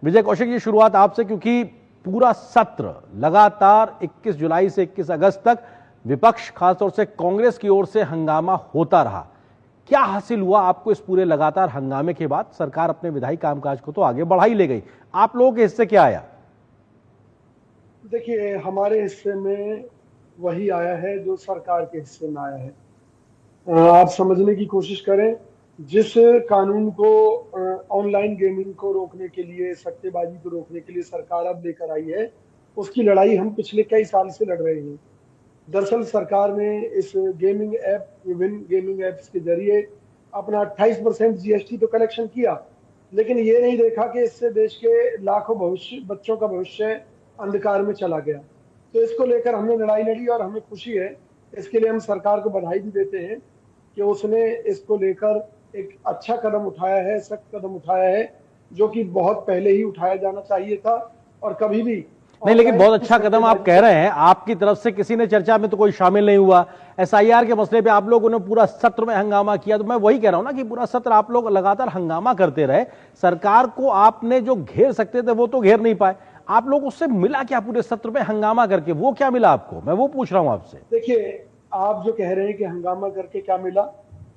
विजय कौशिक जी, शुरुआत आपसे, क्योंकि पूरा सत्र लगातार 21 जुलाई से 21 अगस्त तक विपक्ष खासतौर से कांग्रेस की ओर से हंगामा होता रहा। क्या हासिल हुआ आपको इस पूरे लगातार हंगामे के बाद? सरकार अपने विधायी कामकाज को तो आगे बढ़ा ही ले गई, आप लोगों के हिस्से क्या आया? देखिए, हमारे हिस्से में वही आया है जो सरकार के हिस्से में आया है। आप समझने की कोशिश करें, जिस कानून को ऑनलाइन गेमिंग को रोकने के लिए, सट्टेबाजी को रोकने के लिए सरकार अब लेकर आई है, उसकी लड़ाई हम पिछले कई साल से लड़ रहे हैं। दरअसल सरकार ने इस गेमिंग ऐप, विभिन्न गेमिंग ऐप्स के जरिए अपना 28% जीएसटी तो कलेक्शन किया, लेकिन ये नहीं देखा कि इससे देश के लाखों बच्चों का भविष्य अंधकार में चला गया। तो इसको लेकर हमने लड़ाई लड़ी और हमें खुशी है। इसके लिए हम सरकार को बधाई भी देते हैं कि उसने इसको लेकर एक अच्छा कदम उठाया है, सख्त कदम उठाया है, जो कि बहुत पहले ही उठाया जाना चाहिए था। और कभी भी नहीं, लेकिन बहुत अच्छा कदम आप कह रहे हैं, आपकी तरफ से किसी ने चर्चा में तो कोई शामिल नहीं हुआ। एसआईआर के मसले पे आप लोगों ने पूरा सत्र में हंगामा किया, तो मैं वही कह रहा हूं ना कि पूरा सत्र आप लोग लगातार हंगामा करते रहे। सरकार को आपने जो घेर सकते थे वो तो घेर नहीं पाए। आप लोग उससे मिला क्या पूरे सत्र में हंगामा करके? वो क्या मिला आपको, मैं वो पूछ रहा हूं आपसे। देखिए, आप जो कह रहे हैं कि हंगामा करके क्या मिला,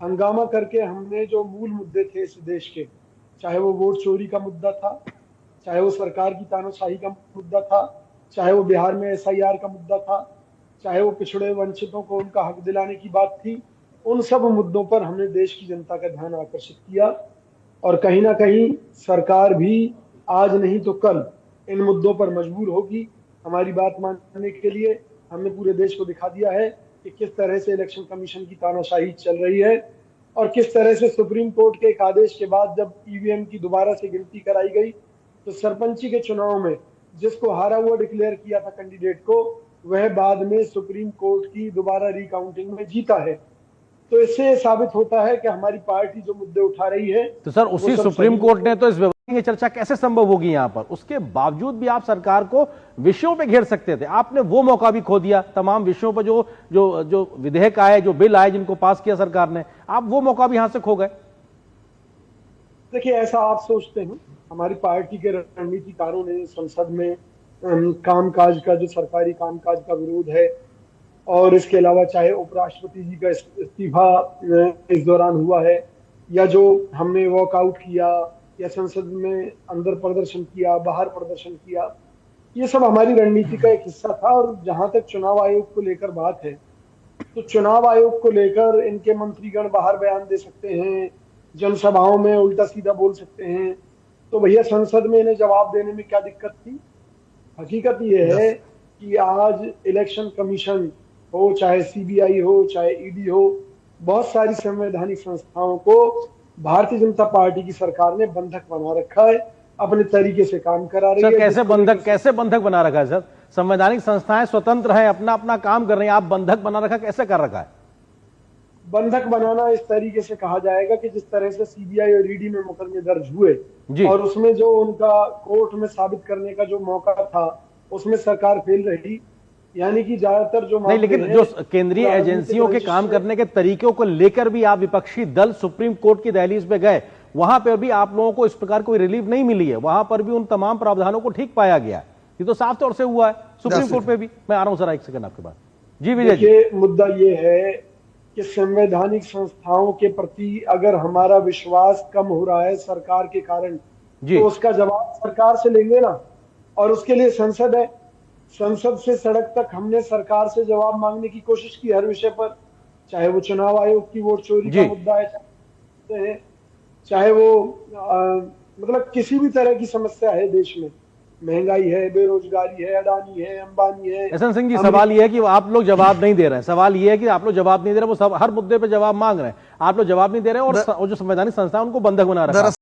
हंगामा करके हमने जो मूल मुद्दे थे इस देश के, चाहे वो वोट चोरी का मुद्दा था, चाहे वो सरकार की तानाशाही का मुद्दा था, चाहे वो बिहार में एसआईआर का मुद्दा था, चाहे वो पिछड़े वंचितों को उनका हक दिलाने की बात थी, उन सब मुद्दों पर हमने देश की जनता का ध्यान आकर्षित किया। और कहीं ना कहीं सरकार भी आज नहीं तो कल इन मुद्दों पर मजबूर होगी हमारी बात मानने के लिए। हमने पूरे देश को दिखा दिया है कि किस तरह से इलेक्शन कमीशन की तानाशाही चल रही है और किस तरह से सुप्रीम कोर्ट के एक आदेश के बाद जब ईवीएम की दोबारा से गिनती कराई गई, तो सरपंची के चुनाव में जिसको हारा हुआ डिक्लेयर किया था कैंडिडेट को, वह बाद में सुप्रीम कोर्ट की दोबारा रिकाउंटिंग में जीता है। तो इससे साबित होता है कि हमारी पार्टी जो मुद्दे उठा रही है, तो सर उसी सुप्रीम कोर्ट ने तो इस व्यवस्था की चर्चा कैसे संभव होगी यहां पर? उसके बावजूद भी आप सरकार को विषयों पे घेर सकते थे, आपने वो मौका भी खो दिया। तमाम विषयों पर जो जो जो विधेयक आए, जो बिल आए, जिनको पास किया सरकार ने, आप वो मौका भी यहां से खो गए। देखिए, ऐसा आप सोचते हैं, हमारी पार्टी के रणनीतिकारों ने संसद में कामकाज का, जो सरकारी कामकाज का विरोध है, और इसके अलावा चाहे उपराष्ट्रपति जी का इस्तीफा इस दौरान हुआ है, या जो हमने वॉकआउट किया, या संसद में अंदर प्रदर्शन किया, बाहर प्रदर्शन किया, ये सब हमारी रणनीति का एक हिस्सा था। और जहां तक चुनाव आयोग को लेकर बात है, तो चुनाव आयोग को लेकर इनके मंत्रीगण बाहर बयान दे सकते हैं, जनसभाओं में उल्टा सीधा बोल सकते हैं, तो भैया संसद में इन्हें जवाब देने में क्या दिक्कत थी? हकीकत यह है कि आज इलेक्शन कमीशन हो, चाहे सीबीआई हो, चाहे ईडी हो, बहुत सारी संवैधानिक संस्थाओं को भारतीय जनता पार्टी की सरकार ने बंधक बना रखा है, अपने तरीके से काम करा रही है। कैसे बंधक बना रखा है सर? संवैधानिक संस्थाएं स्वतंत्र हैं, अपना अपना काम कर रही हैं, आप बंधक बना रखा कैसे कर रखा है? बंधक बनाना इस तरीके से कहा जाएगा कि जिस तरह से सीबीआई और ईडी में मुकदमे दर्ज हुए और उसमें जो उनका कोर्ट में साबित करने का जो मौका था, उसमें सरकार फेल रही। यानी कि ज्यादातर जो नहीं, लेकिन जो केंद्रीय एजेंसियों के काम करने के तरीकों को लेकर भी आप विपक्षी दल सुप्रीम कोर्ट की दहलीज पे गए, वहां पर भी आप लोगों को इस प्रकार कोई रिलीफ नहीं मिली है। वहां पर भी उन तमाम प्रावधानों को ठीक पाया गया है। ये तो साफ तौर से हुआ है सुप्रीम कोर्ट पे भी। मैं आ रहा हूं सर, एक सेकंड आपके पास। जी विजय जी, मुद्दा ये है कि संवैधानिक संस्थाओं के प्रति अगर हमारा विश्वास कम हो रहा है सरकार के कारण, तो उसका जवाब सरकार से लेंगे ना। और उसके लिए संसद है, संसद से सड़क तक हमने सरकार से जवाब मांगने की कोशिश की हर विषय पर, चाहे वो चुनाव आयोग की वोट चोरी का मुद्दा है, चाहे वो मतलब किसी भी तरह की समस्या है देश में, महंगाई है, बेरोजगारी है, अडानी है, अंबानी है। एहसान सिंह जी, सवाल यह है कि आप लोग जवाब नहीं दे रहे हैं। सवाल यह है कि आप लोग जवाब नहीं दे रहे, वो सब हर मुद्दे पे जवाब मांग रहे हैं, आप लोग जवाब नहीं दे रहे हैं, और जो संवैधानिक संस्था उनको बंधक बना रहा है।